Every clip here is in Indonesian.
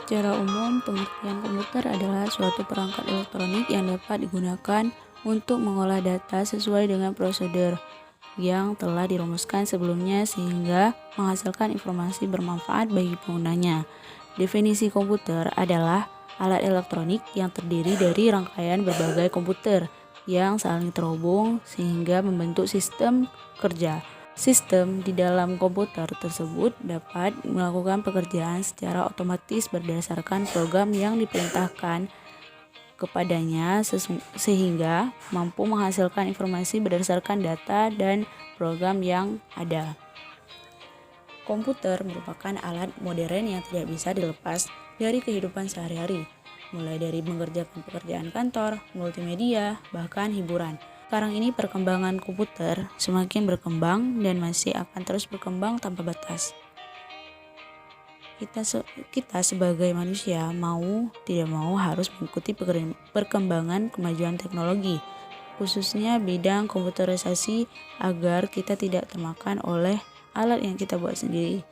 Secara umum, pengertian komputer adalah suatu perangkat elektronik yang dapat digunakan untuk mengolah data sesuai dengan prosedur yang telah dirumuskan sebelumnya sehingga menghasilkan informasi bermanfaat bagi penggunanya. Definisi komputer adalah alat elektronik yang terdiri dari rangkaian berbagai komputer yang saling terhubung sehingga membentuk sistem kerja. Sistem di dalam komputer tersebut dapat melakukan pekerjaan secara otomatis berdasarkan program yang diperintahkan kepadanya sehingga mampu menghasilkan informasi berdasarkan data dan program yang ada. Komputer merupakan alat modern yang tidak bisa dilepas dari kehidupan sehari-hari, mulai dari mengerjakan pekerjaan kantor, multimedia, bahkan hiburan. Sekarang ini perkembangan komputer semakin berkembang dan masih akan terus berkembang tanpa batas. Kita sebagai manusia mau tidak mau harus mengikuti perkembangan kemajuan teknologi, khususnya bidang komputerisasi agar kita tidak termakan oleh alat yang kita buat sendiri.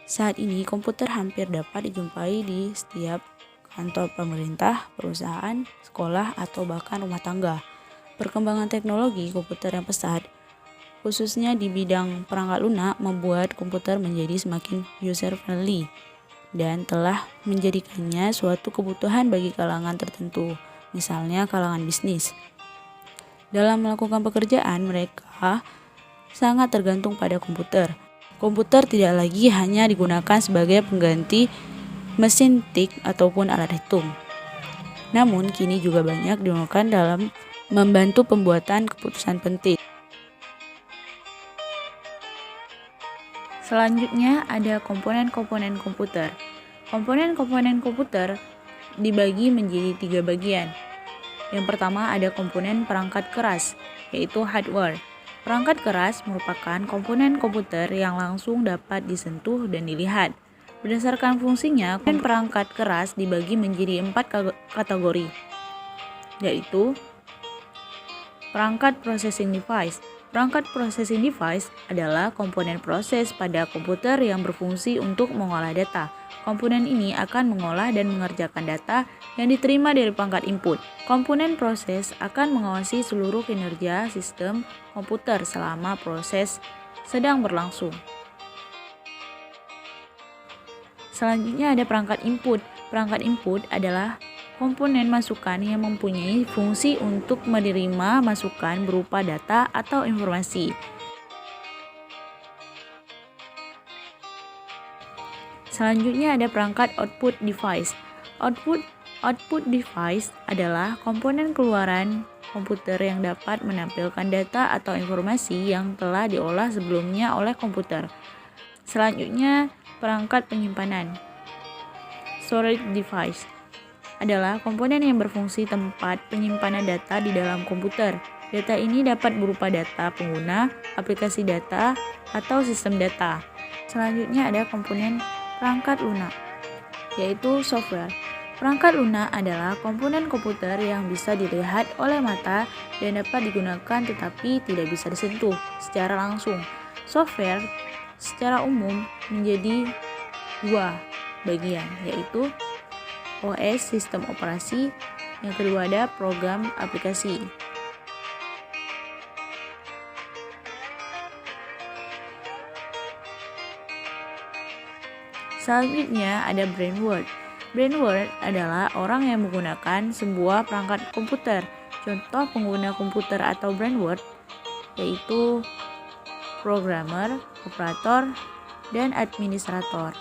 Saat ini komputer hampir dapat dijumpai di setiap kantor pemerintah, perusahaan, sekolah, atau bahkan rumah tangga. Perkembangan teknologi komputer yang pesat, khususnya di bidang perangkat lunak, membuat komputer menjadi semakin user-friendly dan telah menjadikannya suatu kebutuhan bagi kalangan tertentu, misalnya kalangan bisnis. Dalam melakukan pekerjaan, mereka sangat tergantung pada komputer. Komputer tidak lagi hanya digunakan sebagai pengganti mesin tik ataupun alat hitung. Namun, kini juga banyak digunakan dalam membantu pembuatan keputusan penting. Selanjutnya ada komponen-komponen komputer. Komponen-komponen komputer dibagi menjadi 3 bagian. Yang pertama ada komponen perangkat keras, yaitu hardware. Perangkat keras merupakan komponen komputer yang langsung dapat disentuh dan dilihat. Berdasarkan fungsinya, komponen perangkat keras dibagi menjadi 4 kategori, yaitu perangkat processing device. Perangkat processing device adalah komponen proses pada komputer yang berfungsi untuk mengolah data. Komponen ini akan mengolah dan mengerjakan data yang diterima dari perangkat input. Komponen proses akan mengawasi seluruh kinerja sistem komputer selama proses sedang berlangsung. Selanjutnya ada perangkat input. Perangkat input adalah komponen masukan yang mempunyai fungsi untuk menerima masukan berupa data atau informasi. Selanjutnya ada perangkat output device. Output device adalah komponen keluaran komputer yang dapat menampilkan data atau informasi yang telah diolah sebelumnya oleh komputer. Selanjutnya perangkat penyimpanan. Storage device adalah komponen yang berfungsi tempat penyimpanan data di dalam komputer. Data ini dapat berupa data pengguna, aplikasi data, atau sistem data. Selanjutnya ada komponen perangkat lunak, yaitu software. Perangkat lunak adalah komponen komputer yang bisa dilihat oleh mata dan dapat digunakan tetapi tidak bisa disentuh secara langsung. Software secara umum menjadi 2 bagian, yaitu OS sistem operasi, yang kedua ada program aplikasi. Selanjutnya ada brain word. Brain word adalah orang yang menggunakan sebuah perangkat komputer. Contoh pengguna komputer atau brain word yaitu programmer, operator, dan administrator.